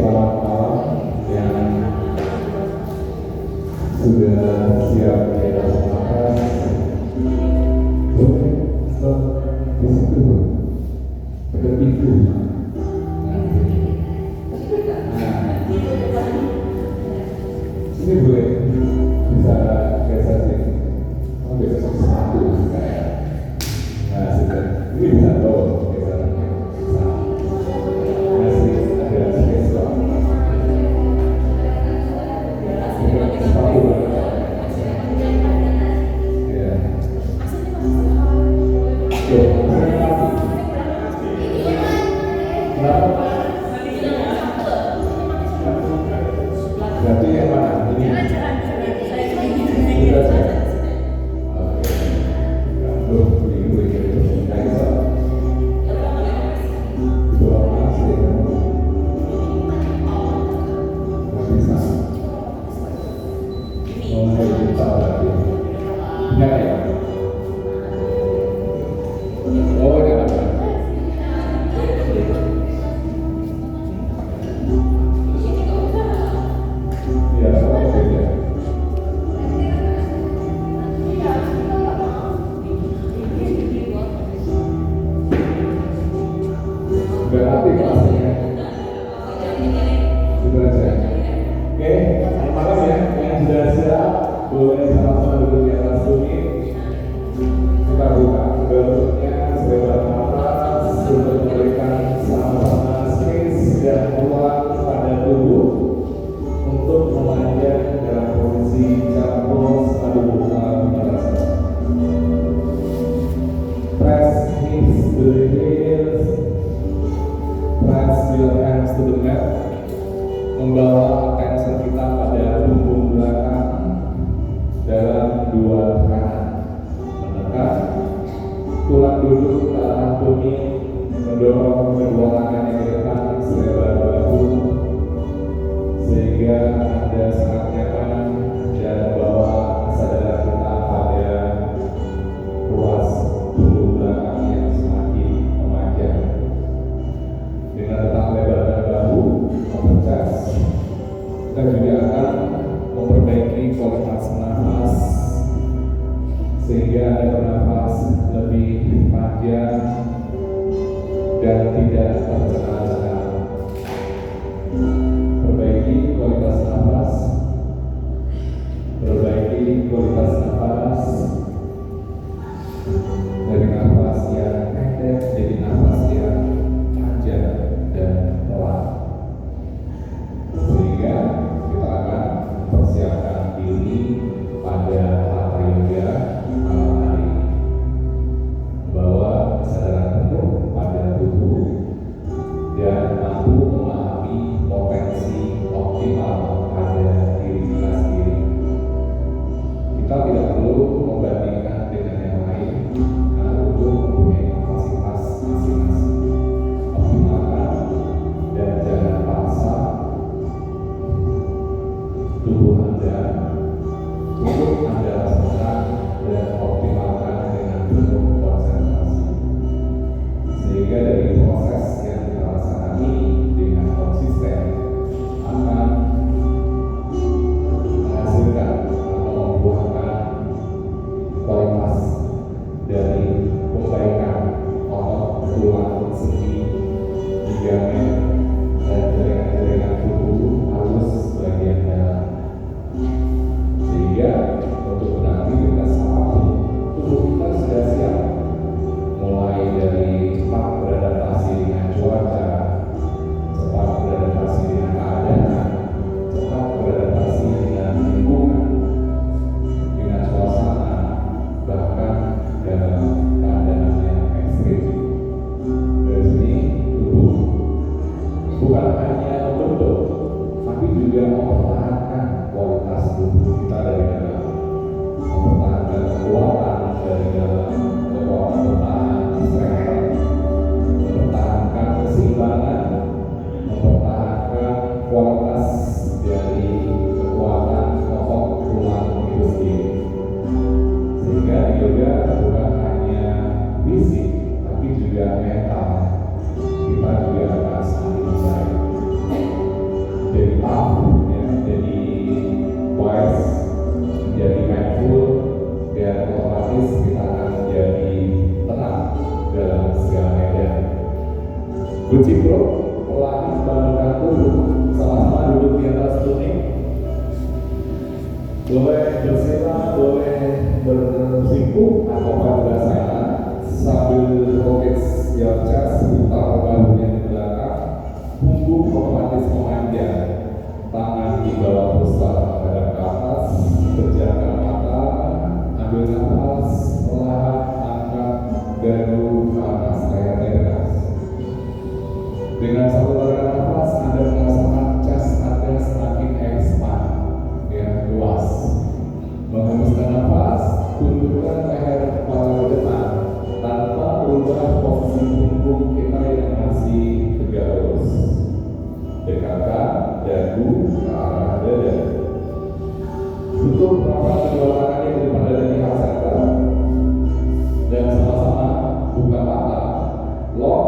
selamat malam yang sudah siap di atas nafas. Boleh stop di situ, ada pintu. Ini boleh bisa geser sih. Oh, geser sepatu kayak. Nah, sudah. Ini bisa bawa geser. Masih ada space kok. Sepatu lah. Ya. Tuh, berapa? Berarti yang mana? Ini? Ini aja. Oke. Tuh, begini. Nggak bisa. Dua masih. Nggak bisa. Oh, nggak bisa berarti. Nggak ya? Oh, nggak ada. Iya, soalnya beda. Berarti kelasnya itu aja. Oke, selamat malam ya. Yang sudah siap boleh sama-sama duduk di atas bumi. Kita buka bentuknya selebar nafas untuk memberikan sama-sama space dan ruang pada tubuh untuk memanjang dalam posisi campur pada buka biasa. Press knees to the heels. Press your hands to the mat. Membawa attention kita pada punggung belakang dalam dua kanan. Menekan tulang duduk ke arah bumi, mendorong kedua tangan yang ke depan selebar bahu sehingga Anda sangat nyaman dan bawa kesadaran kita pada ruas punggung belakang yang semakin memanjang. Dengan tetap lebarkan bahu, open chest, kita juga akan memperbaiki kualitas nafas sehingga Anda bernafas lebih panjang dan tidak tercengang-cengang. Perbaiki kualitas nafas, perbaiki kualitas nafas dari nafas yang pendek jadi nafas yang panjang dan pelan, sehingga kita akan persiapkan diri pada hatha yoga malam hari ini, membawa kesadaran penuh pada tubuh dan mampu memahami potensi optimal pada diri kita sendiri. Kita tidak perlu membandingkan dengan yang lain, karena tubuh mempunyai kapasitas masing-masing. Optimalkan dan jangan paksa tubuh Anda untuk Anda rasakan dan optimalkan dengan penuh konsentrasi, sehingga dari proses yang kita rasakan ini dengan konsisten akan menghasilkan atau membuahkan kualitas dari perbaikan otot, tulang, sendi, ligamen, dan jaringan-jaringan tubuh halus bagian dalam, sehingga untuk menangani aktivitas apapun Kunci perut, perlahan bangunkan tubuh, sama-sama duduk di atas tuning. Boleh bersila, boleh bersimpuh atau berdasarkan sambil rockets your chest, putar bahunya di belakang, punggung otomatis memanjang, tangan di bawah pusat menghadap ke atas, pejamkan mata, ambil nafas, perlahan angkat gardu ke atas kayak teras. Dengan satu tarikan nafas, Anda merasakan chest Anda semakin expand, ya, luas. Menghembuskan nafas, tundukkan leher kepala ke depan tanpa berubah posisi punggung kita yang masih tegak lurus. Dekatkan dagu ke arah dada. Tutup rapat kedua tangannya di depan dada di heart center dan sama-sama buka mata. Lock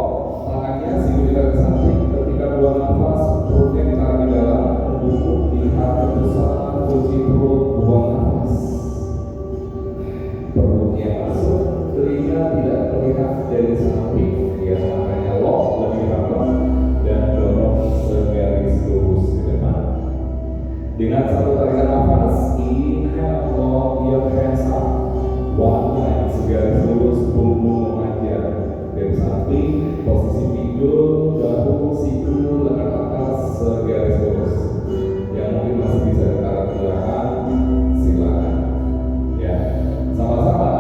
tangannya siku ke samping. Ketika buang nafas, perutnya ditarik di dalam, membungkuk di hati besar, kunci perut, buang nafas. Perutnya masuk, telinga tidak terlihat dari samping, ya, makanya lock lebih rapat dan dorong segaris lurus ke depan. Dengan satu tarikan nafas, inhale, lock your hands up, one line, segaris lurus, punggung memanjang dari samping, posisi pinggul, bahu, siku, lengan atas, segaris lurus. Yang mungkin masih bisa ditarik ke belakang, silakan. Ya, sama-sama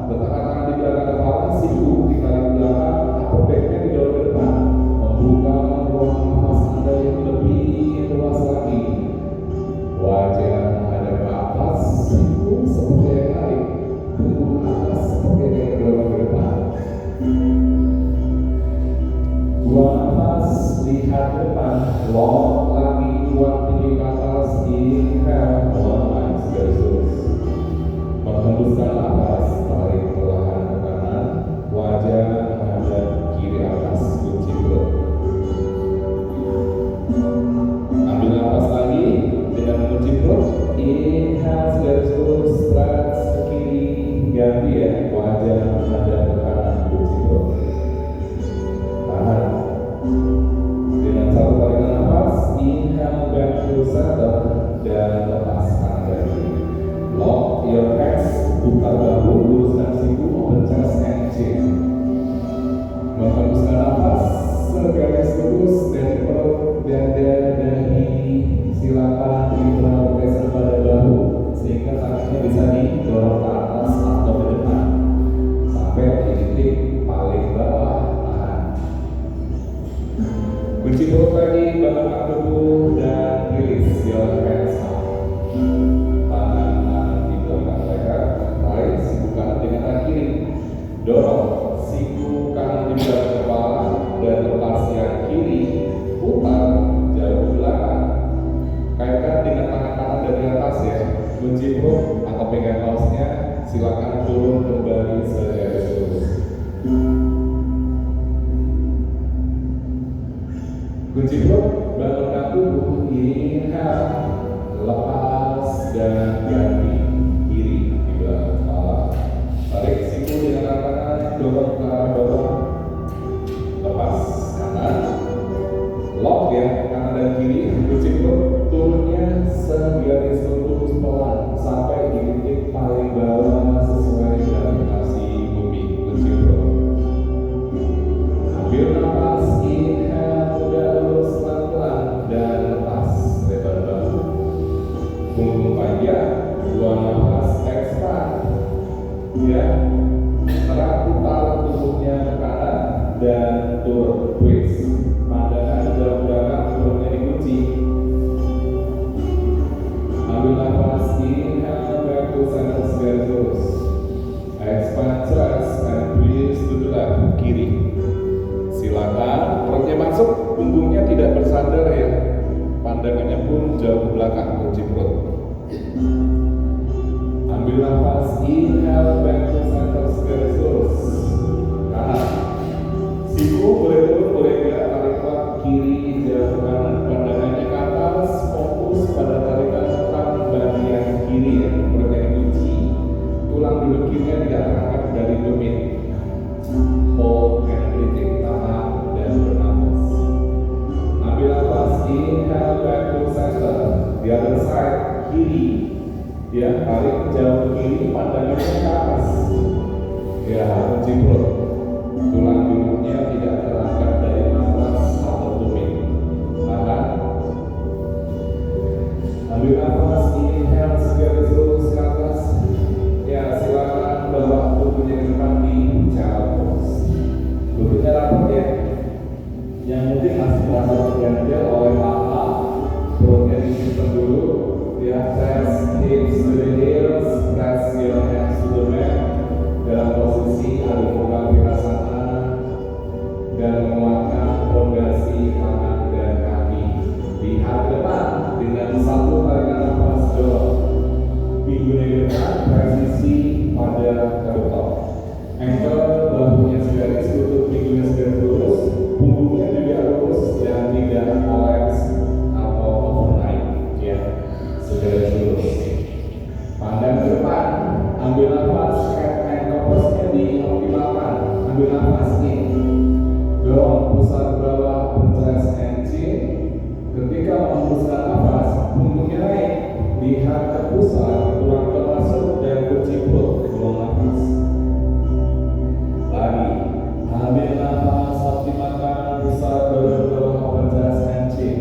letakkan tangan di belakang kepala, siku ditarik ke belakang, upper back-nya didorong ke depan, membuka ruang nafas Anda yang lebih luas lagi. Wajah menghadap ke atas, siku seperti yang lain, punggung atas seperti yang didorong ke depan. Buang nafas, lihat ke depan, lock lagi, kuat tinggi ke atas, inhale, one line, segaris lurus. Menghembuskan nafas, tarik perlahan ke kanan, wajah menghadap kiri atas, kunci perut. Ambil nafas lagi dengan mengunci perut, inhale, segaris lurus, stretch ke kiri, ganti ya, wajah menghadap ke kanan, kunci perut. Tahan. Dengan satu tarikan nafas, inhale back to center dan lepaskan dari lock your hands, buka bahu, luruskan siku, open chest and chin. Menghembuskan nafas, segaris lurus dari perut, dada, dahi. Silakan diberi pressure pada bahu sehingga kakinya bisa didorong ke atas atau ke depan sampai di titik paling bawah. Tahan. Kunci perut lagi, bangunkan tubuh dan release your hands up. Tangan di belakang leher, tarik siku kanan dengan tangan kiri, dorong siku kanan di belakang kepala dan lepas yang kiri, putar jauh ke belakang. Kaitkan dengan tangan kanan dari atas ya, kunci perut atau pegang kaosnya, silakan turun kembali segaris lurus. Kunci perut, bangunkan tubuh, inhale, lepas dan ganti kiri di belakang kepala. Tarik siku dengan tangan, dorong ke arah bawah, lepas kanan, lock ya, kanan dan kiri, kunci perut, turunnya segaris lurus pelan sampai di titik paling bawah sesuai gravitasi bumi, kunci perut. Ambil nafas, inhale, tegak lurus pelan-pelan dan lepas lebar bahu. Punggung panjang, buang nafas, expand. Ya, sekarang putar tubuhnya ke kanan dan turun, twist. Pandangan jauh belakang, turunnya dikunci. Ambil nafas, inhale, back to center, segaris lurus. Expand chest and breathe to the left, kiri. Silakan, perutnya masuk, punggungnya tidak bersandar ya. Pandangannya pun jauh ke belakang, kunci perut. Ambil nafas, inhale, back to center, segaris lurus. Kanan. Siku boleh turun, boleh tidak, tarik kuat, kiri, jauh ke kanan. Pandangannya ke atas, fokus pada tarikan rem bagian kiri ya. Perutnya dikunci, tulang duduk kirinya tidak terangkat dari domain. Hold and breathing, tahan dan bernafas. kiri. Ya, tarik jauh ke kiri, pandangannya ke atas. Ya, menjiplok. Tulang duduknya tidak terangkat dari matras atau tumit. Tahan. Ambil nafas, inhale segaris lurus ke atas. Ya, silakan bawa tubuhnya ke depan di child pose. Tubuhnya rapat ya. Yang mungkin masih terasa terganjal oleh paha, perutnya disimpan dulu. Ya, press hips to the heels, press your hands to the mat. Dalam posisi Adho Mukha Virasana dan menguatkan fondasi tangan dan kaki. Lihat ke depan dengan satu tarikan nafas dorong. Pinggulnya ke depan, presisi pada kelopak. Ankle bahunya segaris, lutut pinggulnya segaris lurus, punggungnya juga lurus dan tidak kolaps atau overnight. Ya, segaris lurus. Pandang ke depan, ambil nafas, head and pose-nya dioptimalkan. Ambil nafas in, dorong pusat bawah, chest and chin. Ketika menghembuskan nafas, punggungnya naik, lihat ke pusat, tulang termasuk dan bercimpul, buang nafas. Lagi, ambil nafas, optimalkan pusat bawah, chest and chin.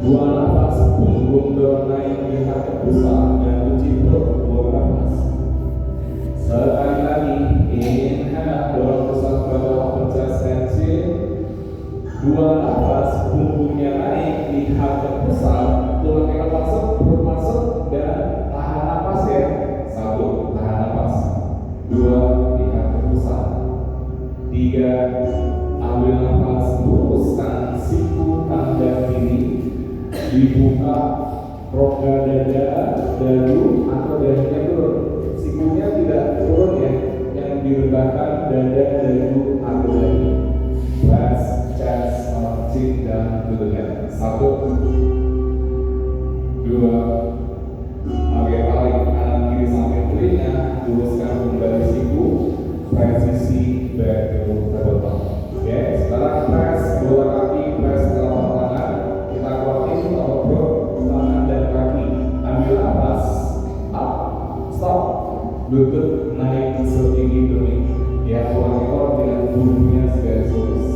Buang nafas, punggung dorong naik, lihat ke pusat dan bercimpul, buang nafas. Sekali lagi, inhale, dorong pusat bawah, chest and chin. Buang nafas, punggungnya naik, lihat ke pusat, tulang ekor masuk, perut masuk, dan tahan nafas ya. 1, tahan nafas. 2, lihat ke pusat. 3, ambil nafas, luruskan siku kanan dan kiri, dibuka rongga dada, dadu atau dadanya turun. Sikunya tidak turun ya, yang diregangkan dada, dadu atau dadu. Press, chest, chin dan lututnya. 1, 2, oke, tarik kanan kiri sampai telinga, luruskan kembali siku, presisi back to tabletop. Oke, sekarang press bola kaki, press telapak tangan, kita kuatin telapak perut, tangan dan kaki. Ambil nafas, up, stop, lutut naik setinggi tumit. Ya, tulang ekor dengan bulunya segaris lurus.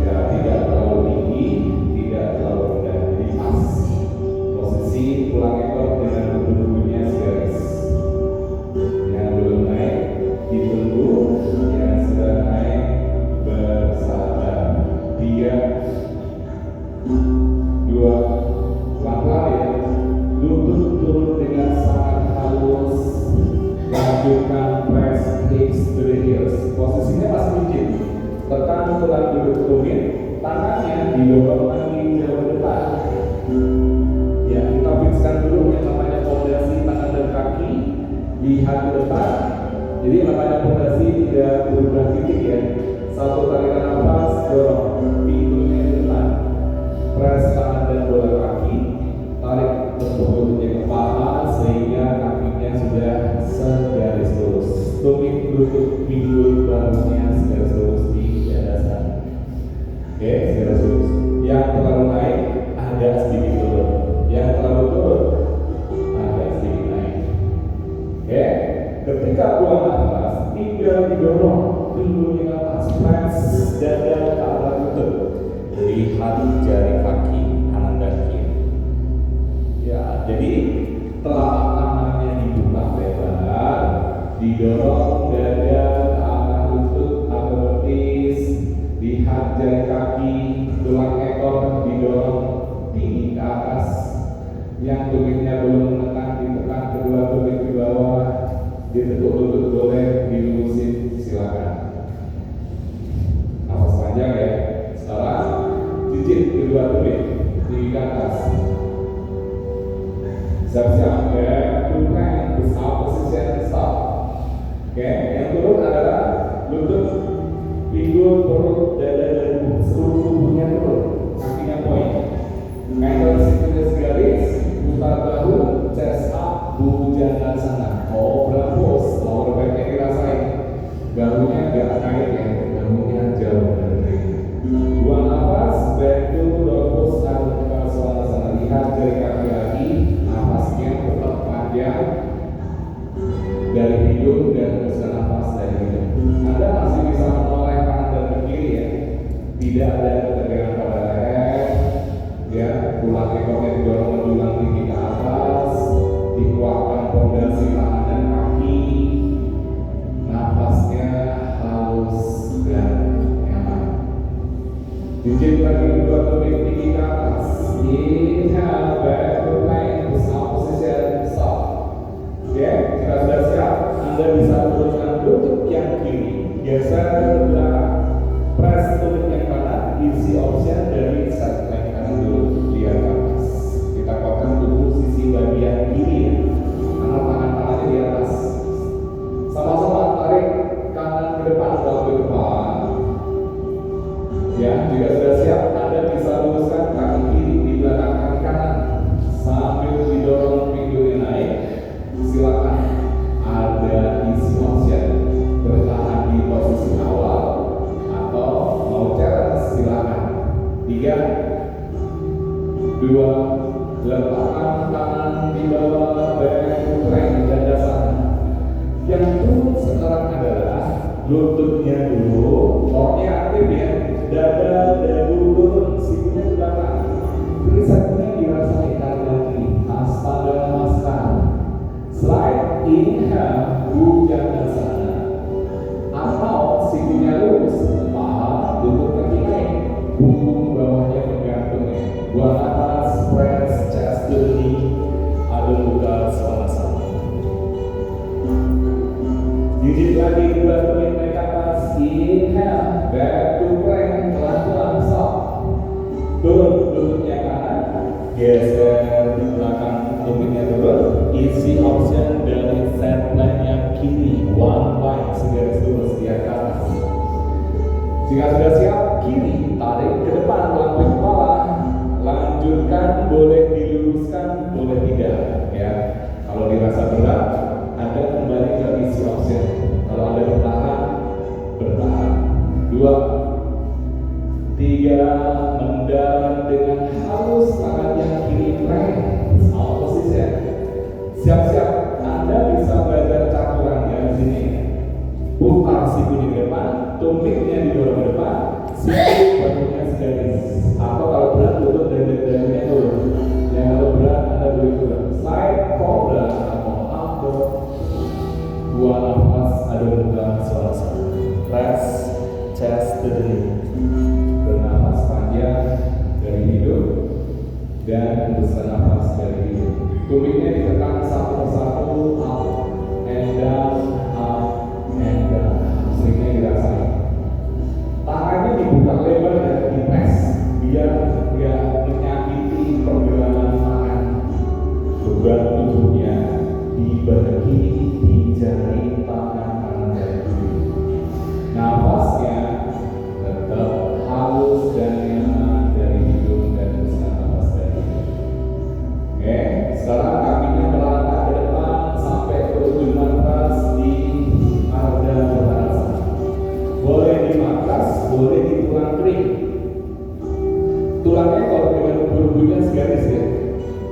Ya, tidak terlalu tinggi, tidak terlalu rendah, jadi pas. Posisi tulang ekor dengan bulunya segaris. Yang belum naik ditunggu, yang sudah naik bersabar. 3, 2, pelan-pelan ya. Lutut turun dengan sangat halus. Lanjutkan press hips to the heels. Posisinya masih rigid. Tekan tulang duduk tumit, tangannya didorong lagi jauh ke depan. Ya, kita fixkan dulu yang namanya fondasi tangan dan kaki. Lihat ke depan. Jadi namanya fondasi tidak berubah titik ya. 1, tarikan nafas, dorong pinggulnya ke depan. Press tangan dan bola kaki. Tarik bentuk lututnya ke paha sehingga kakinya sudah segaris lurus. Tumit, lutut, pinggul, bahunya segaris lurus di dada sana. Oke, segaris lurus. Yang terlalu naik agak sedikit turun. Yang terlalu turun agak sedikit naik. Oke, ketika buang nafas, tinggal didorong pinggulnya ke atas, press dada ke arah lutut. Lihat jari kaki kanan dan kiri. Ya, jadi telapak tangannya dibuka lebar, didorong dada ke arah lutut atau betis. Lihat jari kaki, tulang ekor didorong tinggi ke atas. Yang tumitnya belum menekan, ditekan kedua tumit ke bawah. Ditekuk lutut boleh, dilurusin silakan. Nafas panjang ya. Sekarang cicit kedua tumit tinggi ke atas. Siap-siap ya, turunkan push up position stop. Oke, yang turun adalah lutut, pinggul, perut, dada dan seluruh tubuhnya turun. Kakinya poin. Ankle segaris garis, putar bahu, chest up, bujang ke sana. Oh, berapus, lower back-nya dirasain. Bahunya agak naik ya, bahunya jauh dari telinga. Buang nafas, back to dog pose atau ke sana. Lihat jari kaki lagi. 3, 2, letakkan tangan di bawah back plank dada sana. Yang turun sekarang adalah lututnya dulu, orangnya aktif ya, dada dulu turun, sikunya ke belakang. Tulisannya dirasakan lagi, astaga namaskar. Slide, inhale, Bhujangasana. Atau sikunya lurus, paha lutut kaki naik, punggung bawahnya bergantung ya. Buang atas, press chest to the knee, Adho Mukha Svanasana. Gigit lagi dua kali naik atas, inhale, back to plank, pelan-pelan stop. Turun lututnya kanan, geser di belakang tumitnya turun. Isi option dari set plank yang kiri, one line segaris lurus di atas. Jika sudah siap, kiri tarik ke depan melalui kepala. Lanjutkan, boleh diluruskan, boleh tidak ya. Kalau dirasa berat, Anda kembali ke isi option. Kalau Anda bertahan 2, 3, mendarat dengan halus tangan yang kiri plank. Sama posisi ya. Siap-siap, Anda bisa belajar caturannya di sini. Putar sikunya ke depan, tumitnya didorong ke depan, siku bahunya segaris. Atau kalau berat lutut dan dadanya turun. Yang kalau berat Anda boleh turun. Slide, cobra atau upward. Buang nafas, Adho Mukha Svanasana. Press chest to the knee. Bernapas panjang dari hidung dan hembuskan nafas dari hidung. Tumitnya ditekan satu persatu, up and down, seringnya dirasain. Tangannya dibuka lebar dan dipres biar nggak menyakiti pergelangan tangan. Beban tubuhnya dibagi di jari tangan kanan dan kiri. Nafasnya tetap halus dan nyaman dari hidung dan hembuskan nafas dari hidung. Oke, sekarang kakinya melangkah ke depan sampai ke ujung matras di Ardha Uttanasana. Boleh di matras, boleh di tulang kering. Tulangnya kalau dengan ubur-uburnya segaris ya.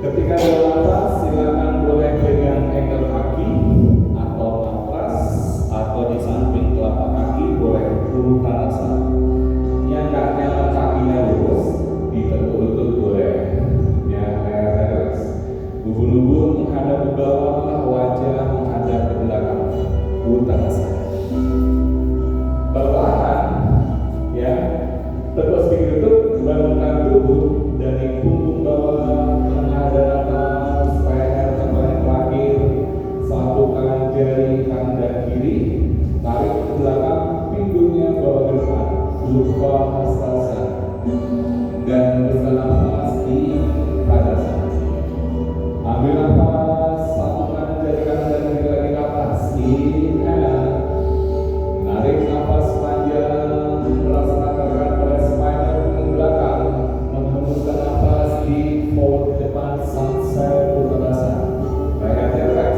Ketika dalam matras, silakan boleh pegang ankle kaki atau matras atau di samping telapak kaki boleh Uttanasana. Yang kakinya lurus, ditekuk lutut boleh. Ubun-ubun menghadap ke bawah, wajah menghadap ke belakang. Uttanasana. Perlahan, ya, terus sedikit lutut, bangunkan tubuh dari punggung bawah menghadap atas, leher sampai terakhir. Satukan jari kanan dan kiri, tarik ke belakang, pinggulnya bawa ke depan. Urdhva Hastasana. Dan hembuskan nafas di Tadasana. Ambil nafas, satukan jari kanan dan kiri lagi ke atas. Inhale, narik nafas panjang, merasakan gerakan pada spinal punggung belakang. Menghembuskan nafas di forward ke depan, sunset Uttanasana. Lehernya relax.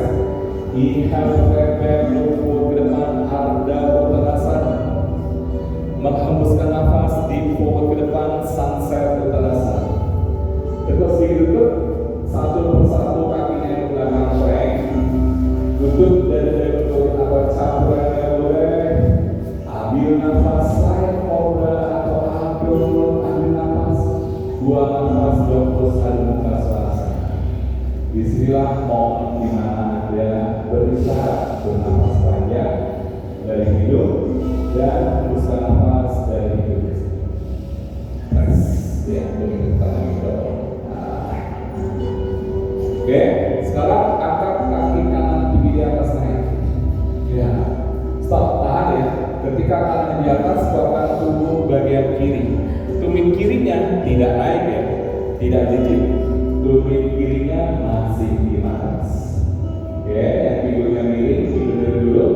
Inhale, back look forward ke depan, Ardha Uttanasana. Menghembuskan nafas di forward ke depan, sunset Uttanasana. Terus duduk. Satu persatu kakinya ke belakang plank. Lutut dan lutut atau campurannya boleh. Ambil nafas, slide cobra atau abdomen. Ambil nafas, buang nafas, terus Adho Mukha Svanasana. Disinilah momen di mana Anda berusaha bernafas panjang dari hidung dan hembuskan nafas dari hidung. Nice. Ya, begitu tangan hidung. Oke, sekarang angkat kaki kanan tinggi di atas naik. Ya, stop, tahan ya. Ketika tangan di atas, kuatkan tubuh bagian kiri. Tumit kirinya tidak naik ya, tidak jijik. Tumit kirinya masih di atas. Oke, yang pinggulnya miring, pinggul dulu.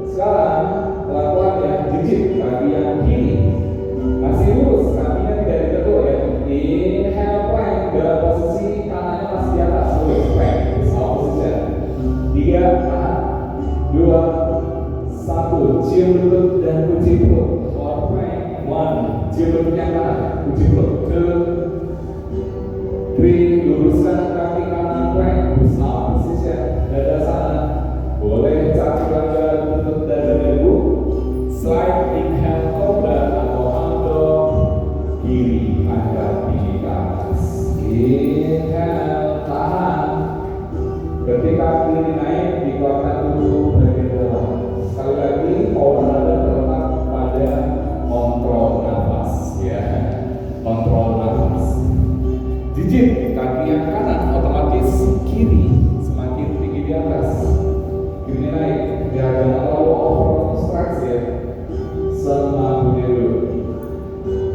Sekarang pelan-pelan ya, jijik kaki yang kiri. Masih lurus, kakinya tidak ditetuk ya. Inhale plank dalam posisi kanannya masih di atas. Tiga, dua, satu, cium lutut dan kunci perut. For plank, 1, cium bentuknya kanan, kunci perut. 2, 3, luruskan kaki kanan plank, bersama position, dada sana. Boleh cakupan dada bentuk dada ibu. Slide inhale cobra atau abdom. Kiri angkat tinggi ke atas. Inhale, tahan. Ketika kiri naik, dikeluarkan dulu bagian bawah. Sekali lagi, power Anda terletak pada kontrol nafas, ya. Kontrol nafas. Jijit kaki yang kanan otomatis kiri semakin tinggi di atas. Kiri naik, jangan terlalu overstretch ya. Semampunya dulu.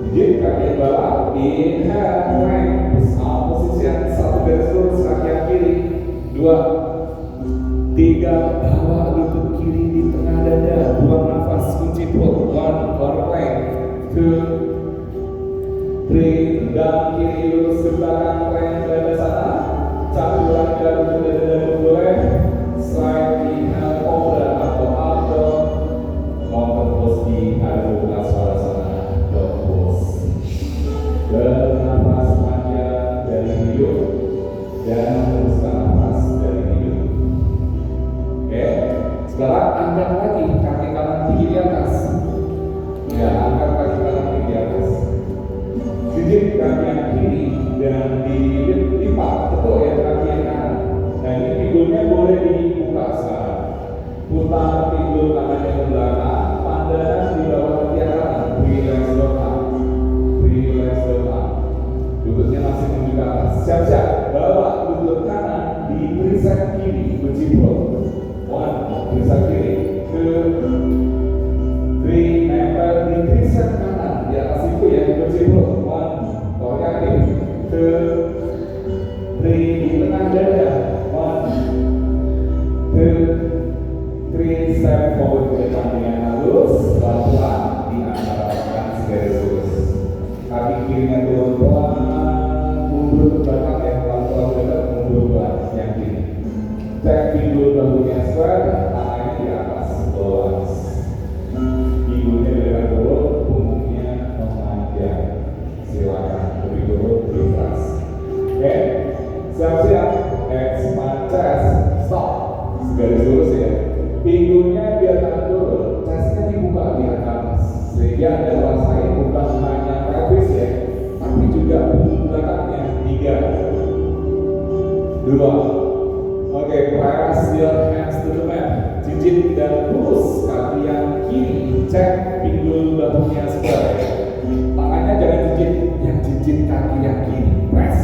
Jijit kaki yang bawah, inhale, plank, bersama posisi yang satu garis lurus kaki yang kiri. 2, 3, bawa lutut kiri di tengah dada, buang nafas, kunci perut. 1, core plank. 2, 3, tendang kiri lurus ke belakang, plank dada sana. Campuran dada lutut dada boleh. Slide inhale cobra atau abdom. Mountain pose di adu suara sana. Dog pose. Bernafas panjang dari hidung dan hembuskan nafas dari hidung. Oke, sekarang angkat lagi kaki kanan tinggi di atas. Ya, angkat kaki kanan tinggi di atas. Jijit kaki yang kiri dan dilipat, betul ya kaki yang kanan. Nah ini pinggulnya boleh dibuka sekarang. Putar pinggul kanannya ke belakang, pandangan di bawah kaki yang kanan. Relax the arm, relax the arm. Lututnya masih menuju ke atas. Siap-siap, bawa lutut kanan di barisan kiri, kunci perut. 1, barisan kiri. 2, 3, nempel di barisan kanan di atas siku ya, kunci perut. 1, core kaki. 2, 3, di tengah dada. 1, 2, 3, step forward ke depan dengan halus, pelan-pelan diangkat segaris lurus. Kaki kirinya turun pelan, mundur ke belakang ya, pelan-pelan dekat, mundur ke yang kiri. Cek pinggul bahunya square, tangannya di atas, bawah. Pinggulnya dekat turun, punggungnya memanjang. Silakan lebih turun, lebih keras. Oke, siap-siap. Expand chest, stop. Segaris lurus ya. Pinggulnya biar tak turun, chestnya dibuka di atas. Sehingga Anda rasain bukan hanya pelvis ya, tapi juga punggung belakangnya. 3, 2. Oke, press your hands to the mat. Jijit dan lurus kaki yang kiri. Cek pinggul bahunya square. Tangannya jangan jijit, yang jijit kaki yang kiri. Press.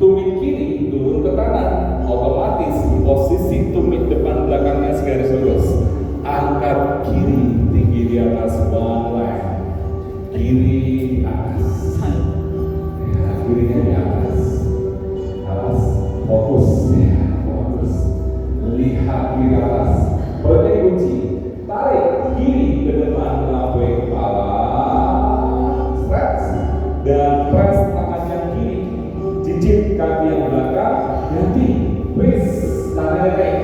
Tumit kiri turun ke kanan. Otomatis posisi tumit depan belakangnya segaris lurus. Angkat kiri tinggi di atas, one leg. Kiri di atas. Ya, kirinya di atas. Atas, fokus. Ya, fokus. Lihat kiri atas. Perutnya dikunci. Tarik kiri ke depan melampaui kepala. Stretch dan press tangan yang kiri. Jijit kaki yang belakang. Ganti. Twist. Tangannya naik.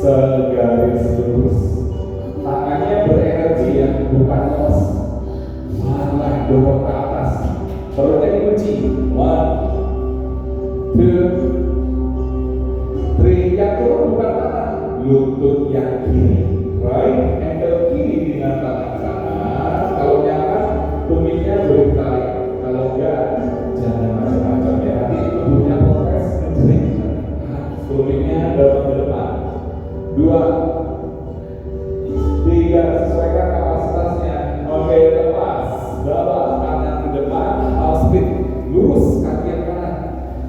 Segaris lurus. Tangannya berenergi ya, bukan lemas. Malah dorong ke atas. Perutnya dikunci. 1, 2, 3. Yang turun bukan tangan, lutut yang kiri. Right, ankle kiri dengan tangan kanan. Kalau nyaman, tumitnya boleh tarik. Kalau enggak, jangan macam-macam ya. Nanti tubuhnya progres ngejering. Tumitnya dorong ke depan. 2, 3, sesuaikan kapasitasnya. Oke, lepas. Bawa kanan ke depan, half speed. Lurus kaki yang kanan.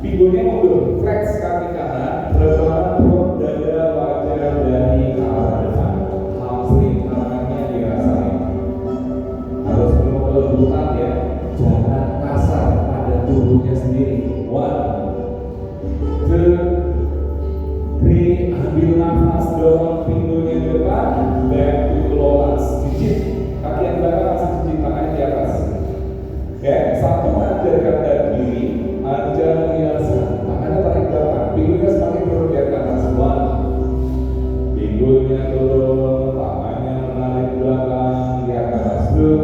Pinggulnya mundur, flex kaki kanan. Rebahan perut, dada, wajah dari arah depan. Hamstring tangannya dirasain. Harus penuh kelembutan ya. Jangan kasar pada tubuhnya sendiri. 1, 2, 3. Ambil nafas, dorong pinggulnya ke depan. Back to low lunge. Jijit. Kaki yang belakang masih jijit, tangannya di atas. Oke, 1, anjurkan dari kiri. Anjur biasa. Tangannya tarik belakang. Pinggulnya semakin turun di atas. 1. Pinggulnya turun, tangannya menarik belakang di atas. 2,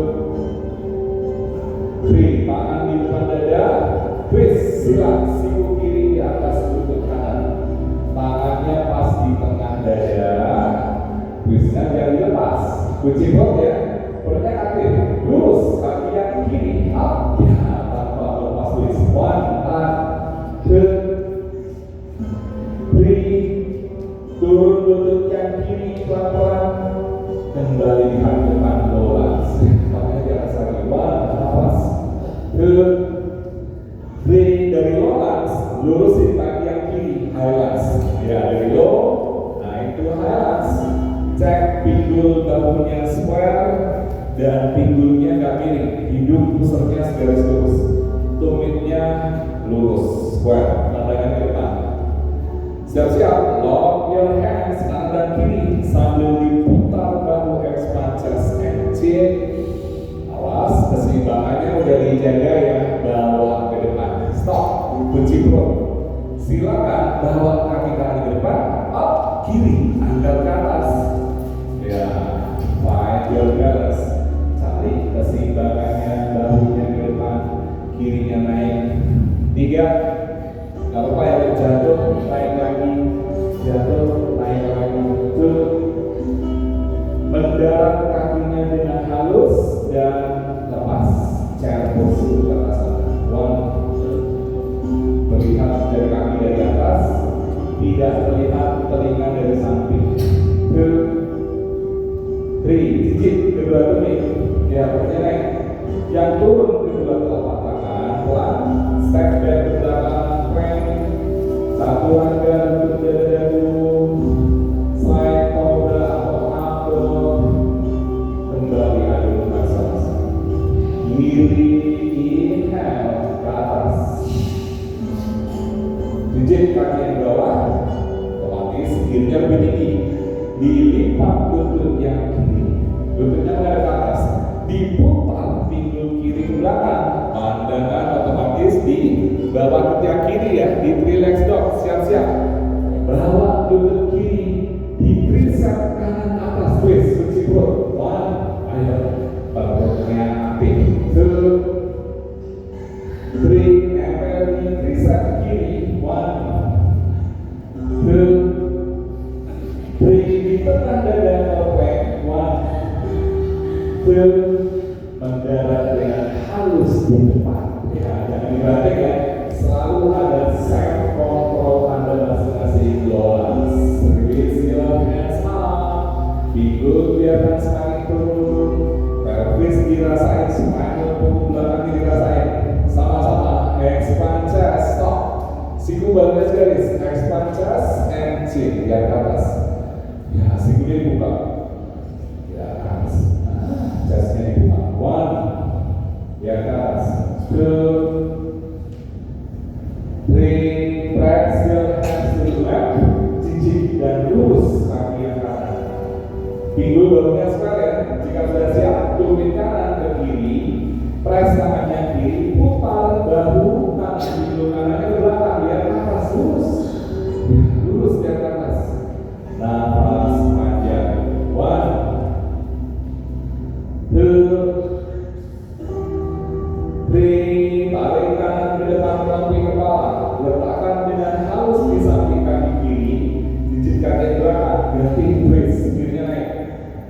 twistnya jangan dilepas. Kunci bot ya, perutnya aktif, lurus, kaki yang kiri, up, ya, tanpa lepas twist. 1, 2, 3, turun lutut yang kiri pelan-pelan, kembali di kaki depan bolas. Makanya di atas lagi. 1, nafas. 2, 3, dari low lunge, lurusin kaki yang kiri, high lunge. Ya, dari low, naik ke high lunge. Cek pinggul bahunya square dan pinggulnya nggak miring. Hidung pusarnya garis lurus. Tumitnya lurus, square, tangannya ke depan. Siap-siap, lock your hands kanan dan kiri sambil diputar bahu, expand chest and chin. Awas, keseimbangannya udah dijaga ya, bawa ke depan. Stop, kunci perut. Silakan bawa kaki kanan ke depan, up, kiri, angkat ke atas. Ya, find your balance. Cari keseimbangannya, bahunya ke depan, kirinya naik. 3, gak apa-apa ya, jatuh, naik lagi, jatuh, naik lagi. 2, mendarat kakinya dengan halus dan lepas. Chair pose ke atas. 1, melihat dari kaki dari atas, tidak terlihat telinga dari samping. 2, 3, cicit kedua tumit, ya perutnya naik. Yang turun kedua telapak tangan, pelan, step back ke belakang, crank. 1 langkah lutut dada dagu, slide cobra atau upward, kembali aduk massage. Kiri, inhale ke atas, jejak kaki yang bawah, otomatis kirinya lebih tinggi, dilipat lutut yang kiri, lututnya menghadap ke atas, diputar pinggul kiri ke belakang, pandangan otomatis di bawah ketiak kiri ya, di relax dog, siap-siap, bawa lutut kiri, di tricep kanan atas, twist, kunci perut. 1, ayo, perutnya aktif. 2, 3, nempel di tricep kiri. 1, 2, 3, di tengah dada open. 1, 2, mendarat dengan halus di depan. Ya, jangan dibanting ya. Selalu ada self control Anda masing-masing. Lolas, release your hands up. Pinggul biarkan semakin turun. Pelvis dirasain, spinal punggung belakang dirasain. Sama-sama, expand chest, stop. Siku baris garis, expand chest and chin, lihat ke atas. Ya, sikunya dibuka. Ya, ke atas. Chestnya dibuka. 1, lihat ke atas. 2, 3, press your hands to the left, jijik dan lurus kaki yang kanan. Pinggul bahunya square ya. Jika sudah siap, tumit kanan ke kiri, press tangannya kiri, putar bahu kanan, pinggul kanannya ke belakang, lihat ke atas, lurus. Lurus lihat ke atas. Nafas panjang. 1, 2, 3, tarik kanan ke depan melalui kepala, letakkan dengan halus di samping kaki kiri, jijik kaki belakang, ganti twist, kirinya naik.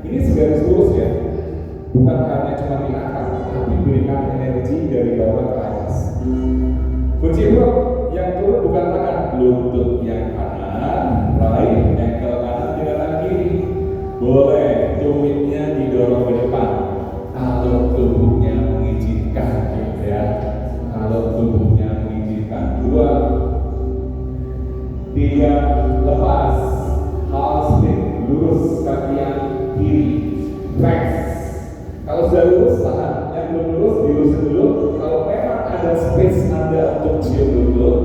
Ini segaris lurus ya, bukan hanya cuma diangkat, tapi berikan energi dari bawah ke atas. Kunci perut yang turun bukan tangan, lutut yang kanan, right, ankle kanan dengan tangan kiri. Boleh tumitnya didorong ke depan, kalau tubuhnya mengizinkan. Ya, kalau tubuhnya mengizinkan. 2, 3, lepas, half spin, lurus kaki yang kiri, flex. Kalau sudah lurus tahan, yang belum lurus dilurusin dulu. Kalau memang ada space Anda untuk cium lutut,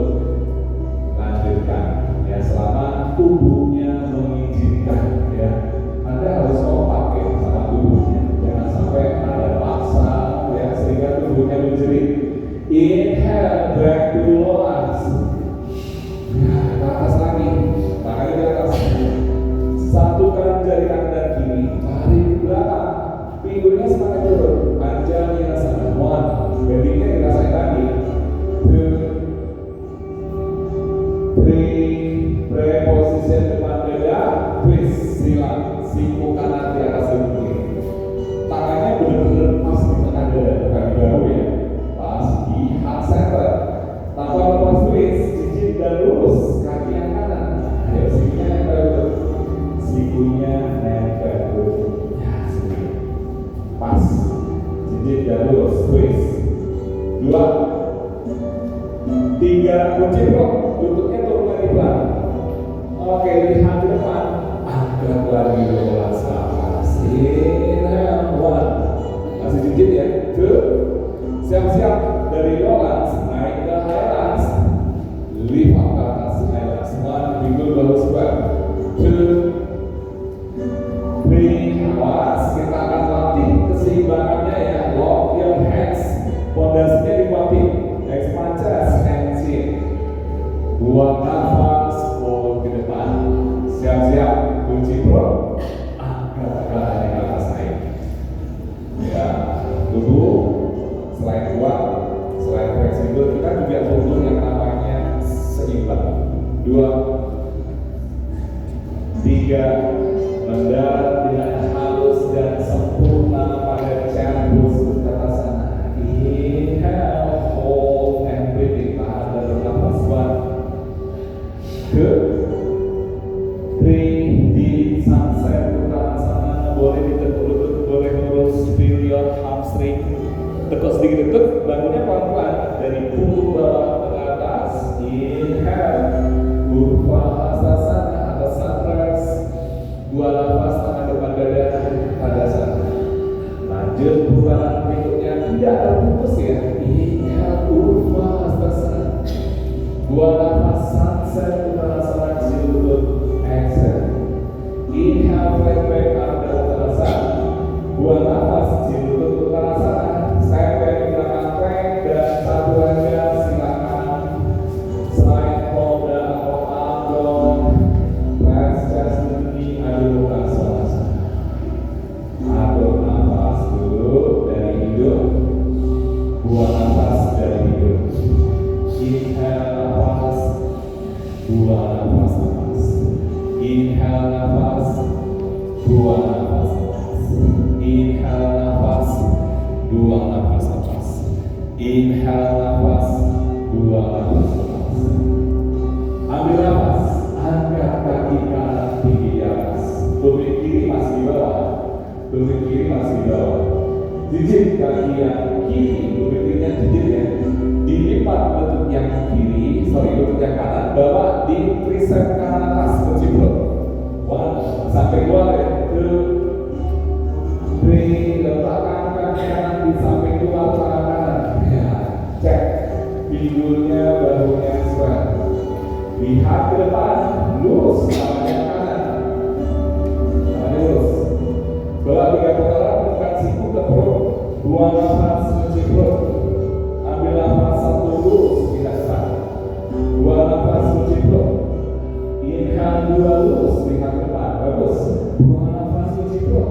lanjutkan. Ya, selama tubuhnya mengizinkan. Ya, Anda harus kompak ya sama tubuhnya. Jangan sampai Anda paksa ya sehingga tubuhnya menjerit. Inhale, back to lunge. Ya, ke atas lagi, tangannya di atas. Satukan jari kanan dan kiri, tarik ke belakang. Pinggulnya semakin turun, panjang dirasakan. 1, bendingnya dirasain tadi. 2, 3, preposition depan dada, twist, silang, siku Tiga, mendarat dengan halus dan sempurna pada chambers kata sana. Inhale, hold and breathe. Tahan dan bernafas. 1, 2, 3, deep sunset utara sana. Boleh ditekuk lutut, boleh lurus, feel your hamstring. Tekuk sedikit lutut, bangunnya pelan-pelan dari punggung bawah ke atas. Inhale, Urvasana atau sunrise. 2 nafas tangan depan dada pada sana. Lanjut putaran berikutnya, tidak terputus ya. Inhale, Urvasana. 2 nafas sunset utara sana, lutut. Exhale. Inhale, flat back arah utara sana. 2 nafas lutut utara sana. Step back ke belakang track dan satu raga silakan. Slide cobra atau abdon. Press chest tinggi, adu muka suasana. Atur nafas dulu dari hidung. Buang nafas dari hidung. Inhale nafas. Buang nafas. Inhale nafas. Buang nafas. Inhale nafas. Buang nafas. Inhale nafas. Buang nafas. Ambil nafas. Angkat kaki kanan tinggi di atas. Tumit kiri masih di bawah. Tumit kiri masih di bawah. Jijit kaki yang kiri. Tumit kirinya jijit ya. Dilipat lutut yang kiri. Lutut yang kanan. Bawa di tricep kanan atas. Keciprut. 1 sampai 2 ya. 2, 3. Letakkan kaki kanan di samping luar tangan kanan. Ya. Cek. Pinggulnya, bahunya square. Lihat ke depan, lurus tangannya kanan. Tangannya lurus. Bawa 3 putaran, bukan siku ke perut. 2 nafas menciprut. Ambil nafas 1 lurus tidak depan. 2 nafas menciprut. Inhale 2 lurus lihat ke depan. Bagus. 2 nafas menciprut.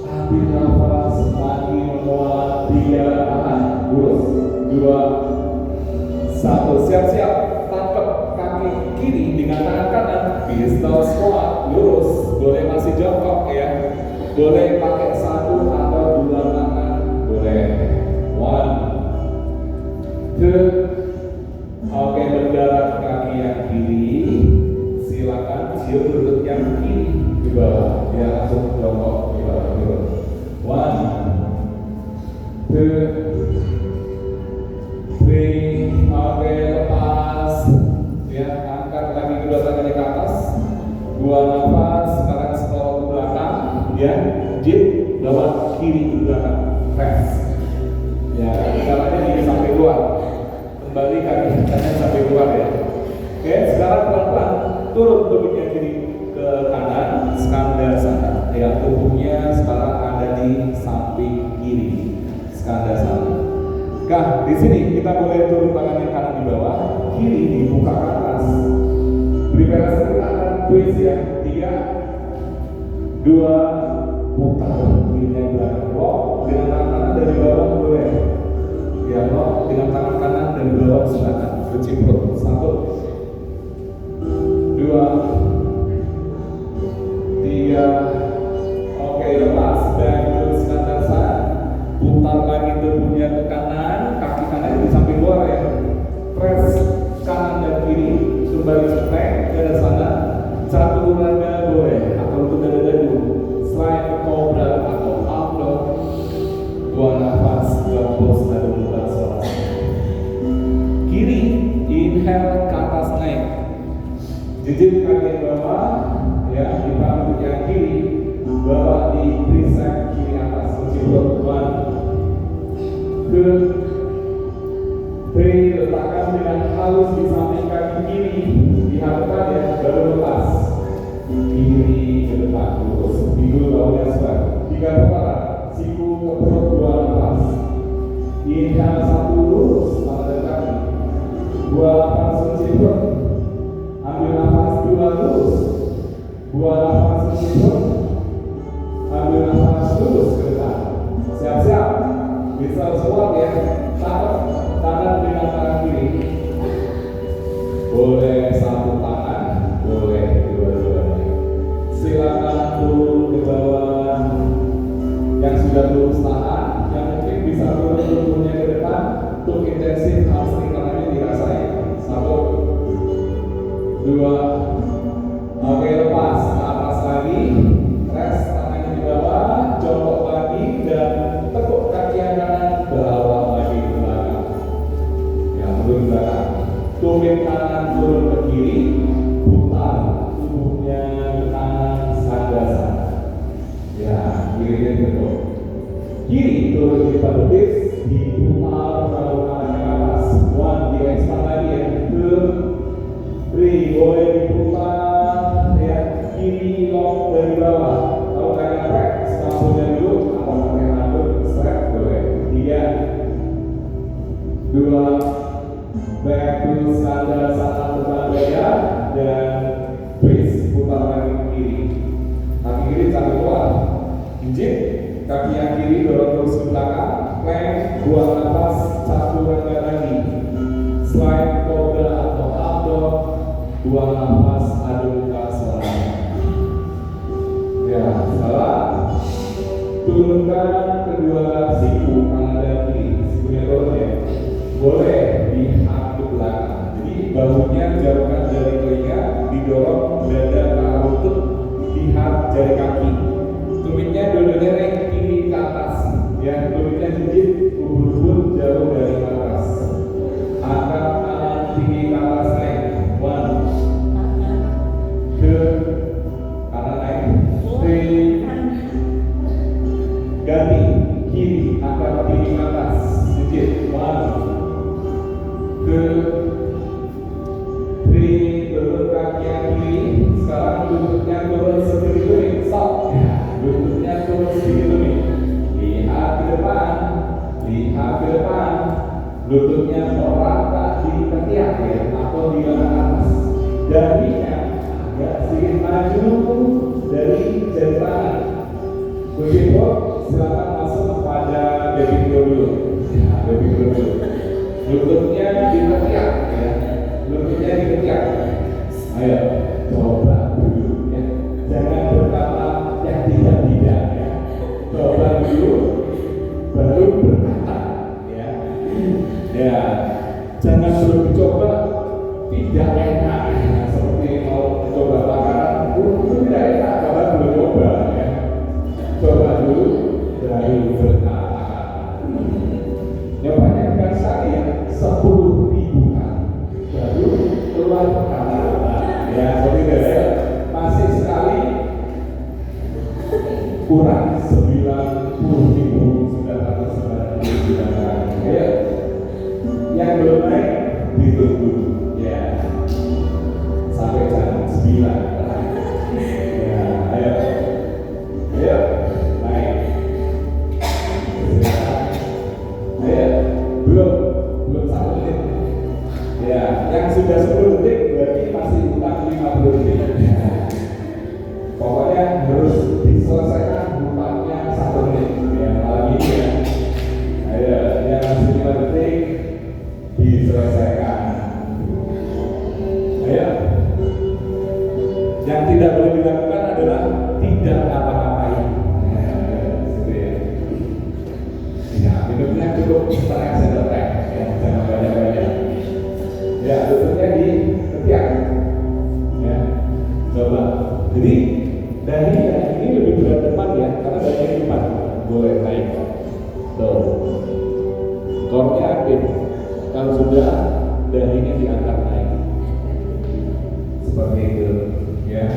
Ambil nafas lagi menolak. 3 tahan. Lurus. 2, 1. Siap-siap. Tangkap kaki kiri dengan tangan kanan. Pistol squat. Lurus. Boleh masih jongkok ya. Boleh pakai 1 atau 2 tangan. Boleh. 1, 2. Oke, mendarat kaki yang kiri. Silakan cium lutut yang kiri di bawah. Dia langsung jongkok di bawah. 1, 2, 3. Oke, lepas. Ya, angkat kaki kedua tangannya ke atas. 2 nafas. Sekarang scroll ke belakang. Ya, jip bawa kiri ke belakang. Press. Ya, caranya ini sampai keluar. Kembali kaki kanan sampai keluar ya. Oke, sekarang pelan-pelan turun tubuhnya kiri ke kanan, skandar sana. Ya, tubuhnya sekarang ada di samping kiri, skandar sana. Nah, di sini kita boleh turun tangannya kanan di bawah, kiri dibuka ke atas. Preparasi kita akan twist ya. 3, 2, putar kirinya belakang. Lock dengan tangan kanan dari bawah boleh. Ya, lock dengan tangan kanan dari bawah silakan. Keciprut. 1, 2, 3. Oke, lepas. Dan terus ke atas. Putar lagi tubuhnya ke kanan. Kaki kanan di samping luar ya. Press kanan dan kiri. Kembali straight ke sana. Satu raga boleh. Atau untuk dada-dada. Slide cobra atau upload. 2 nafas. Gabus dan buka suara. Kiri. Inhale ke atas naik. Jejak kaki bawah, ya, di bawah yang kiri, bawa di tricep kiri atas. Keciprut. 1, 2, 3. Letakkan dengan halus di samping kaki kiri. Lihat depan ya, baru lepas. Kiri ke depan, lurus. Pinggul bawahnya square. 3 putaran. Siku ke perut. 2 nafas. Inhale 1 lurus pada kaki. 2 nafas keciprut. Ambil nafas 2 lurus. 2 nafas keciprut. Ambil nafas lurus ke depan. Siap-siap. Bisa squat ya. Tangkap tangan dengan tangan kiri. Boleh 1 tangan, boleh 2-2. Kaki yang kiri dorong terus ke belakang, plank, buang nafas, chaturanga lagi. Slide cobra atau up dog, buang nafas, adho mukha selama. Ya, salah. Turunkan kedua siku kanan dan kiri, sikunya turun ya. Boleh dihap ke belakang. Jadi bahunya jauhkan dari telinga, didorong dada ke arah lutut, dihap jari kaki. Tumitnya dua-duanya naik kiri ke atas. Ya, tumitnya jijit, ubun-ubun jauh dari atas. Angkat tangan tinggi ke atas naik. 1, 2, kanan naik. 3, ganti kiri, angkat kiri ke atas. Jijit. 1, 2, 3, turun kaki yang kiri. Sekarang lututnya turun sedikit dulu. Stop. Lututnya turun sedikit dulu. Lihat ke depan. Lihat ke depan. Lututnya merata di ketiak ya, atau di lengan atas. Dahinya agak sedikit maju dari jari tangan. Begitu, silakan masuk pada baby grow dulu. Ya, baby grow dulu. Lututnya di ketiak ya. Lututnya di ketiak. Ayo, coba dulu ya. Jangan berkata yang tidak ya. Coba dulu, baru berkata ya. Ya, jangan belum dicoba tidak enak ya. Seperti mau coba makanan, itu tidak enak karena belum coba ya. Coba dulu, baru berkata. Nyobanya bukan sekali ya, 10.000 baru keluar kata. Ya, seperti itu ya. Masih sekali kurang 90.999 kali. Ya. Yang belum naik ditunggu ya. Sampai jam 9. Ya, ayo. Ayo, naik. Ayo, belum 1 menit. Ya, yang sudah 10 detik berarti masih utang 50 detik. Pokoknya harus diselesaikan hutangnya 1 menit. Ya, malam ini ya. Ayo, yang masih 5 detik diselesaikan. Ayo. Yang tidak boleh dilakukan adalah tidak ngapa-ngapain. Ya, minumnya cukup setengah sendok teh. Ya, jangan banyak-banyak. Ya, lututnya di ketiak. Ya, coba. Jadi dahi yang ini lebih berat depan ya, karena dahinya di depan. Boleh naik. Tuh. Core-nya aktif. Kalau sudah dahinya diangkat naik. Seperti itu. Ya.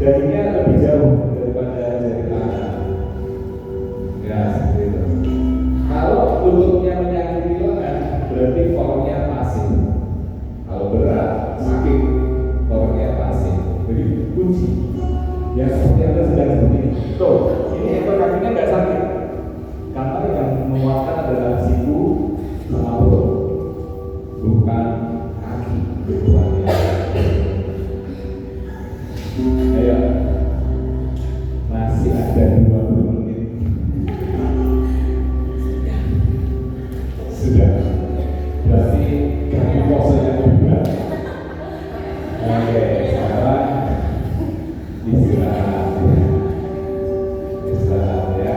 Dahinya lebih jauh daripada jari tangan. Ya, seperti itu. Kalau lututnya menyakiti lengan, berarti core-nya pasif. Kalau berat, sakit, core-nya pasif. Jadi kunci. Ya, seperti Anda sedang seperti ini. Tuh, ini ekor kakinya nggak sakit. Karena yang menguatkan adalah siku sama perut, bukan kaki keduanya. Ayo, masih ada 20 menit. Sudah, berarti kaki posenya lebih berat. Oke, sekarang istirahat. Istirahat ya.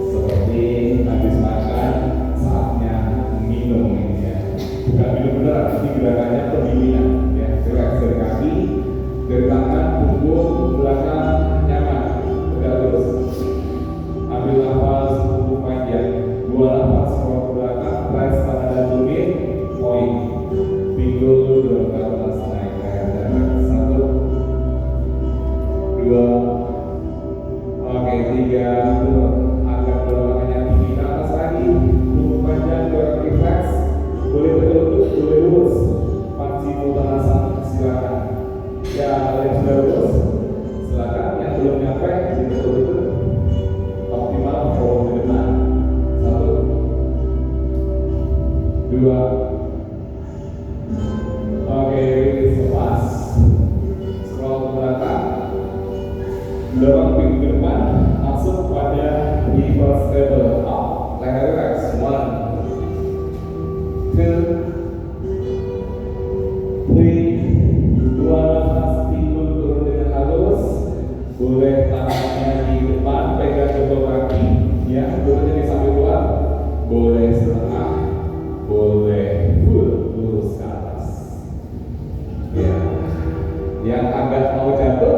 Seperti habis makan, saatnya minum ini ya. Bukan minum beneran, ini gerakannya pendinginan ya. Gerak dari kaki, dari tangan, punggung, belakang, nyaman. Tegak lurus. Ambil nafas cukup panjang. Buang nafas ke belakang, press tangan dan tumit, point. Pinggul dorong ke atas, naik ke atas. Yang agak mau jatuh,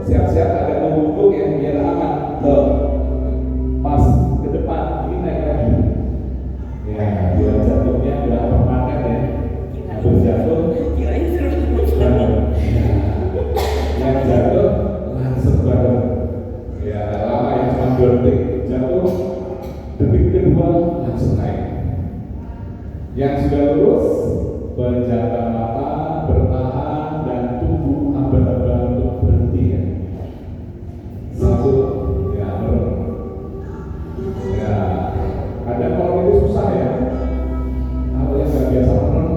siap-siap agak membungkuk ya, biar aman. Tuh, pas ke depan, ini naik lagi. Ya, biar jatuhnya nggak permanen ya. Habis jatuh, kirain seru. yang jatuh langsung bareng. Ya, lama ya, cuma 2 detik jatuh, detik kedua langsung naik. Yang sudah lurus, berjaga mata, bertahan, dan tunggu aba-aba untuk berhenti ya. 1, ya merem. Ya, kadang kalau itu susah ya. Kalau yang nggak biasa merem,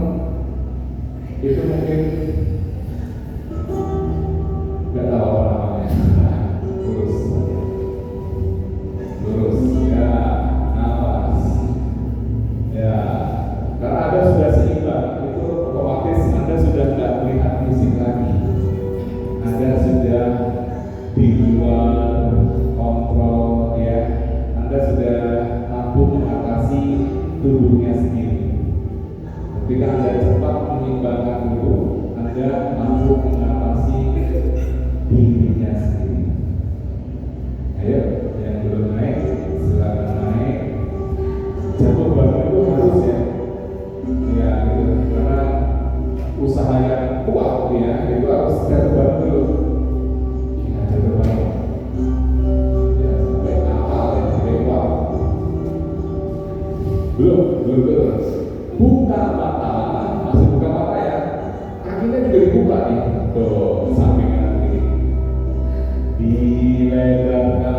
itu mungkin nggak tahu apa namanya. Lurus, lurus, ya, nafas, ya. Karena Anda sudah seimbang, itu otomatis Anda sudah nggak melihat fisik lagi. Anda sudah di luar kontrol ya. Anda sudah mampu mengatasi tubuhnya sendiri. Ketika Anda cepat menyeimbangkan tubuh, Anda mampu mengatasi dirinya sendiri. Ayo, yang belum naik, silakan naik. Jatuh bangun itu harus ya. Ya, gitu. Karena usaha yang kuat ya, itu harus jatuh bangun dulu. Ya, jatuh bangun. Ya, sampai hafal ya, sampai kuat. Belum terus. Buka mata, masih buka mata ya. Kakinya juga dibuka nih. Tuh, samping kanan kiri. Dilebarkan.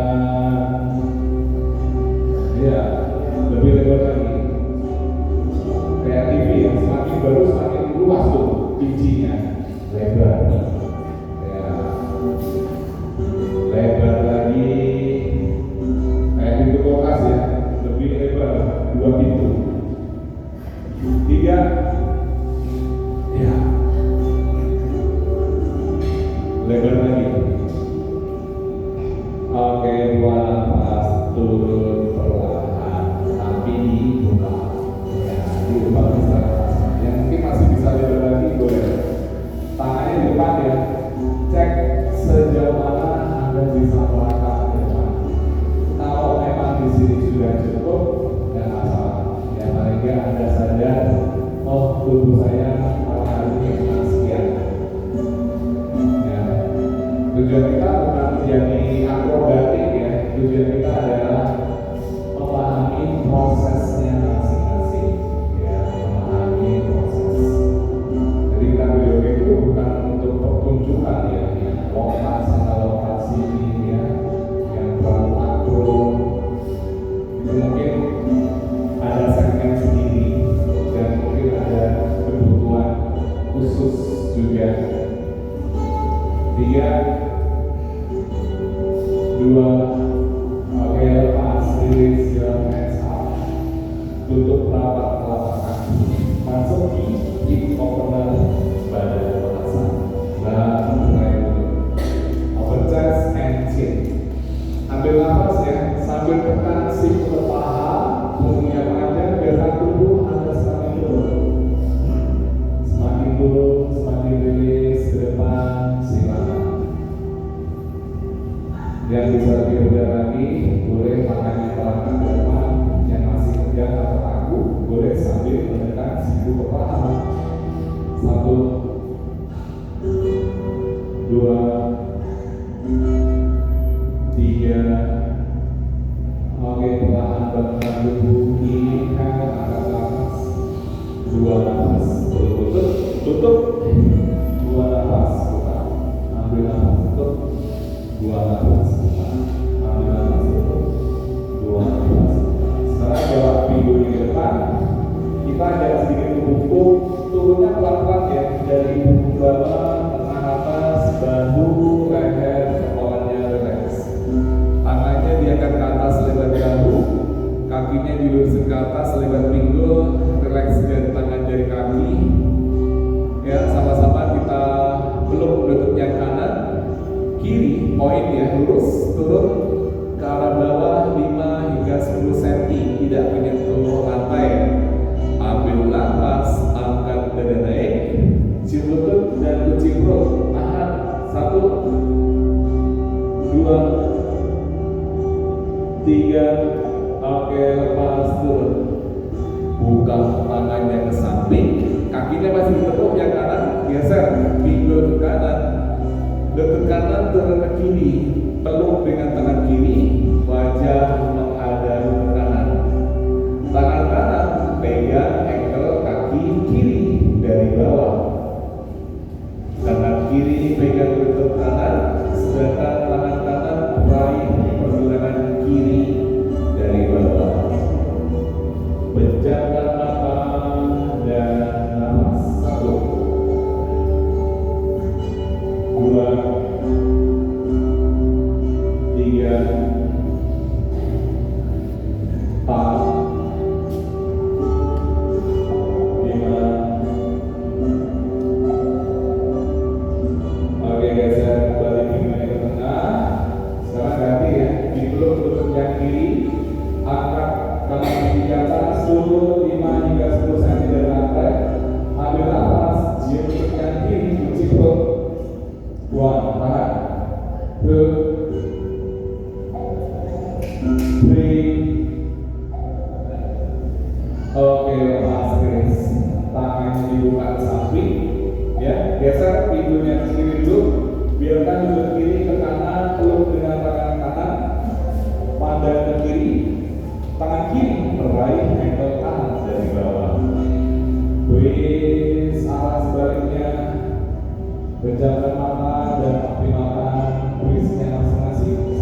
Ya, lebih lebar lagi. Kayak TV ya, semakin baru semakin luas tuh bijinya, lebar. Ya, lebar lagi. Kayak pintu kulkas ya, lebih lebar, 2 pintu. 3, ya, lebar lagi. Oke, 2 nafas turun perlahan, tapi dibuka. Ya, diubah bisa. Yang mungkin masih bisa lebar lagi boleh. Tangannya di depan ya. Cek sejauh mana Anda bisa melangkah ke depan. Kalau memang di sini sudah cukup, nggak masalah. Ya paling nggak Anda sadar, oh tubuh saya pada hari ini cuma sekian. Ya, tujuan kita bukan menjadi akrobatik ya. Tujuan kita adalah memahami prosesnya masing-masing. Ya, memahami proses. Jadi kita video itu bukan untuk pertunjukan ya, yang lompat sana lompat sini ya, yang terlalu akro. Itu mungkin ada segmen sendiri dan mungkin ada kebutuhan khusus juga. 3, 2, oke, lepas, release your hands up. Tutup telapak kaki, masuk di hip opener badan belasan. Nah, mulai dulu. Open chest and chin. Ambil nafas ya, sambil tekan sikut paha, punggungnya panjang, gerak tubuh Anda semakin turun. Semakin turun, semakin rilis ke depan, silakan. Yang bisa lebih mudah lagi, boleh tangannya melangkah ke depan. Yang masih tegang atau kaku, boleh sambil menekan siku ke paha. 1, 2, 3. Oke, perlahan bangkit tubuh, inhale, angkat nafas. 2 nafas, tutup. 2 nafas, buka. Ambil nafas, tutup. 2 nafas, buka. Ambil nafas, tutup. 2 nafas, buka. Sekarang bawa pinggulnya ke depan. Kita agak sedikit membungkuk, turunnya pelan-pelan ya, dari punggung bawah, tengah atas, bahu, leher, kepalanya relax. Tangannya diangkat ke atas lebar bahu, kakinya diluruskan ke atas lebar pinggul, relax dari tangan dari kaki. Ya, sama-sama kita belum menutup yang kanan, kiri, poin ya, lurus, turun ke arah bawah 5 hingga 10 cm, tidak menyentuh lantai. Ambil nafas, angkat dada naik, cium lutut dan kucing perut, tahan 2, 3. Oke, lepas turun. Buka tangannya ke samping, kakinya masih ditekuk yang kanan, geser pinggul ke kanan, lutut kanan turun ke kiri, peluk dengan tangan kiri, wajah menghadap ke kanan. Tangan kanan pegang ankle kaki kiri dari bawah. Tangan kiri pegang lutut kanan, sedangkan tangan kanan meraih pergelangan kiri dari bawah. Pejamkan mata dan nafas. 1, 2, 3, 4, 5. Oke, geser balik pinggulnya ke tengah. Sekarang ganti ya, dipeluk lutut yang kiri, angkat tangan kiri ke atas, turun 5 hingga 10 cm dari lantai. Ambil nafas, cium lutut yang kiri, kunci perut. 1, tahan. 2, 3. Oke, lepas garis. Tangannya dibuka ke samping, ya. Geser pinggulnya ke kiri dulu. Biarkan lutut kiri ke kanan, peluk dengan tangan kanan, pandang ke kiri. Tangan kiri meraih ankle kanan dari bawah. Twist arah sebaliknya. Pejamkan mata dan optimalkan twistnya masing-masing. 1,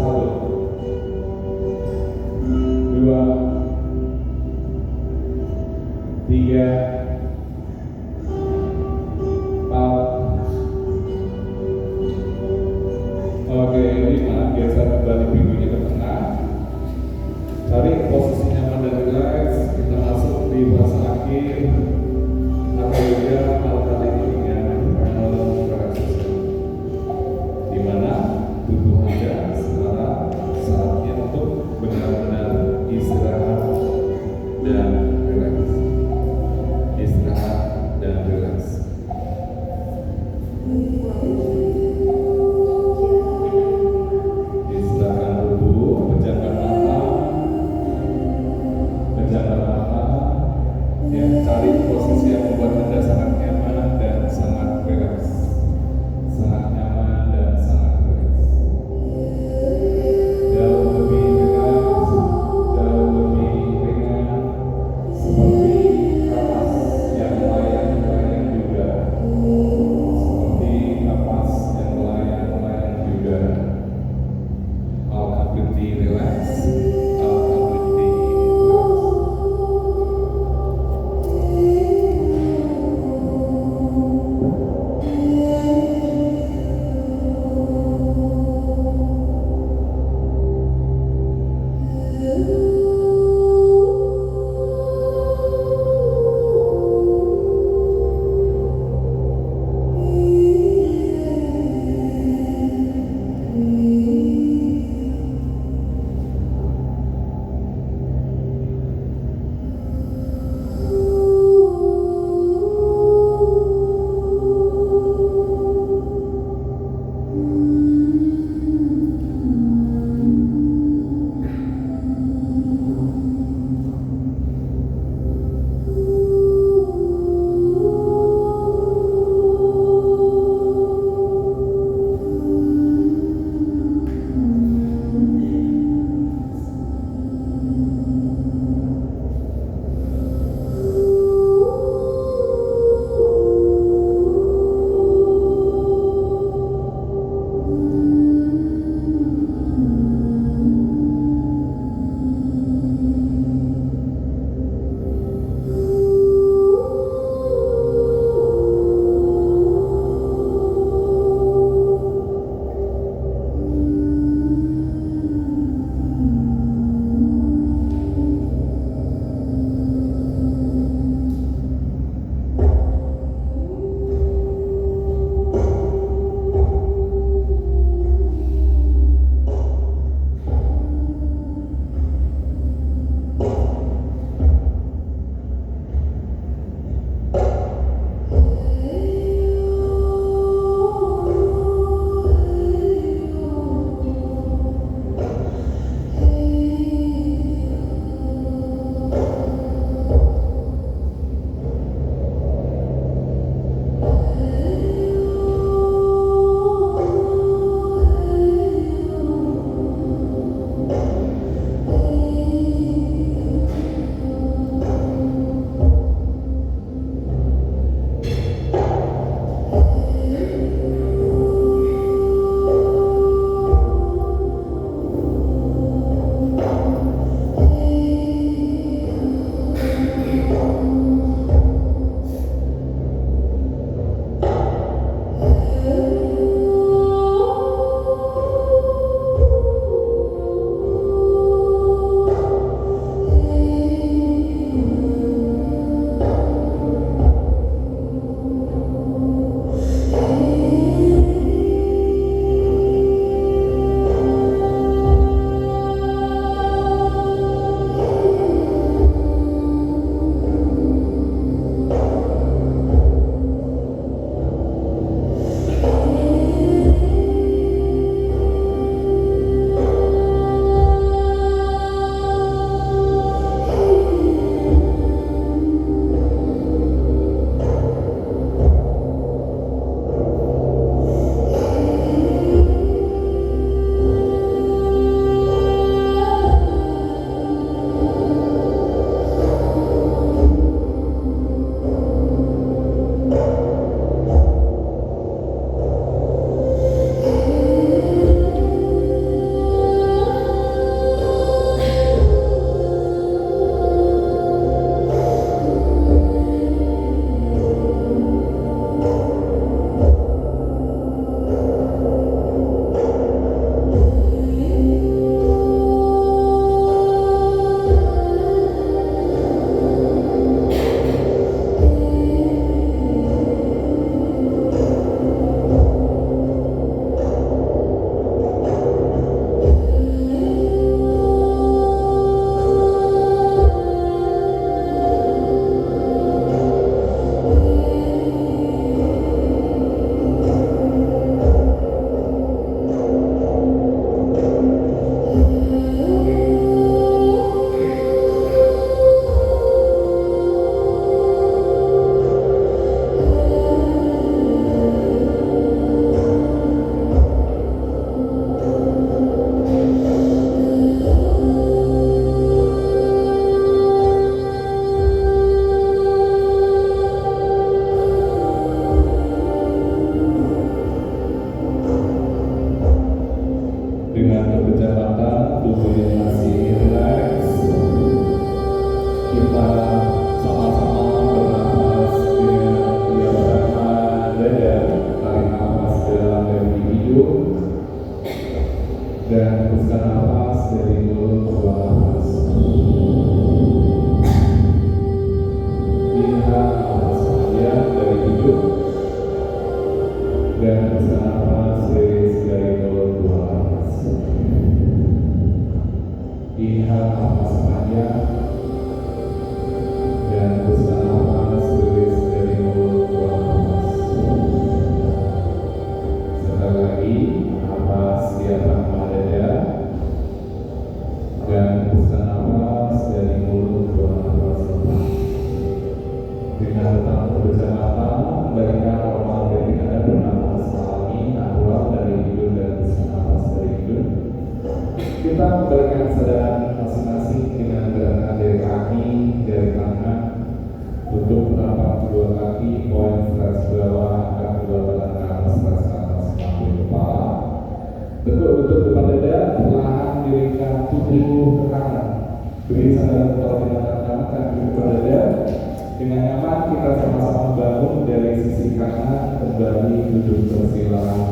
2, 3, 4. Oke, 5. Geser kembali pinggulnya ke tengah. Cari posisi nyaman dan relax. Kita masuk di fase akhir atau juga kali ini dengan relaxation, di mana tubuh Anda sekarang saatnya untuk benar-benar istirahat dan relax. Istirahat dan relax. Istirahat tubuh, pejamkan mata. Ya, cari posisi yang membuat Anda sangat nyaman dan sangat relax. Sangat nyaman dan sangat relax. Jauh lebih relax, jauh lebih ringan, seperti kapas yang melayang juga. Seperti kapas hembuskan nafas dari mulut, buang nafas. Inhale nafas panjang dari hidung dan hembuskan nafas dari mulut, buang nafas. Inhale nafas panjang dan hembuskan nafas dari mulut, buang nafas. Sekali lagi, nafas di atas dada dan hembuskan nafas dari mulut, buang nafas. Dengan tetap berpejam mata, kembalikan normal ketika Anda bernafas alami, natural dari hidung dan hembuskan nafas dari hidung. Kita memberikan kesadaran masing-masing dengan gerakan dari kaki, dari tangan, tutup telapak kedua kaki, poin stres bawah, angkat kedua tangan ke atas, stres ke atas, sambil kepala. Bentuk depan dada, perlahan miringkan tubuh ke kanan. Beri sandaran kepala di atas kanan, kaki depan dada. Dengan nyaman kita sama-sama bangun dari sisi kanan, kembali duduk bersila.